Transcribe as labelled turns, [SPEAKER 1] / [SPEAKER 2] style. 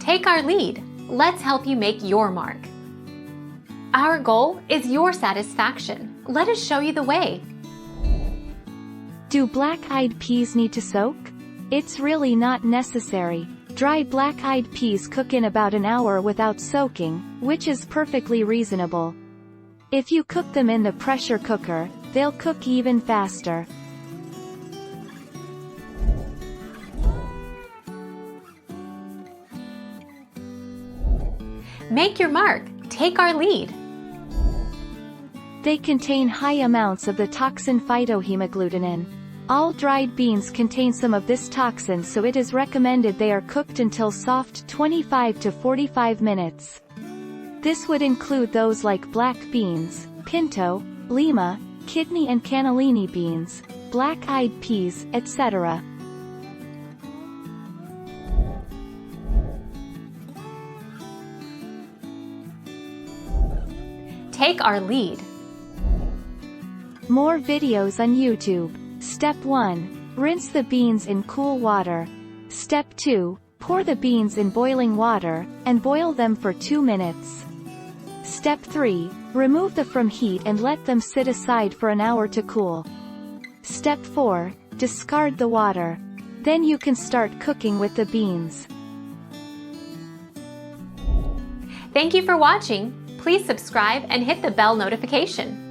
[SPEAKER 1] Take our lead. Let's help you make your mark. Our goal is your satisfaction. Let us show you the way.
[SPEAKER 2] Do black-eyed peas need to soak? It's really not necessary. Dry black-eyed peas cook in about an hour without soaking, which is perfectly reasonable. If you cook them in the pressure cooker, they'll cook even faster.
[SPEAKER 1] Make your mark. Take our lead.
[SPEAKER 2] They contain high amounts of the toxin phytohemagglutinin. All dried beans contain some of this toxin, so it is recommended they are cooked until soft 25 to 45 minutes. This would include those like black beans, pinto, lima, kidney and cannellini beans, black-eyed peas, etc.
[SPEAKER 1] Take our lead.
[SPEAKER 2] More videos on YouTube. Step 1. Rinse the beans in cool water. Step 2. Pour the beans in boiling water, and boil them for 2 minutes. Step 3. Remove them from heat and let them sit aside for an hour to cool. Step 4. Discard the water. Then you can start cooking with the beans.
[SPEAKER 1] Thank you for watching. Please subscribe and hit the bell notification.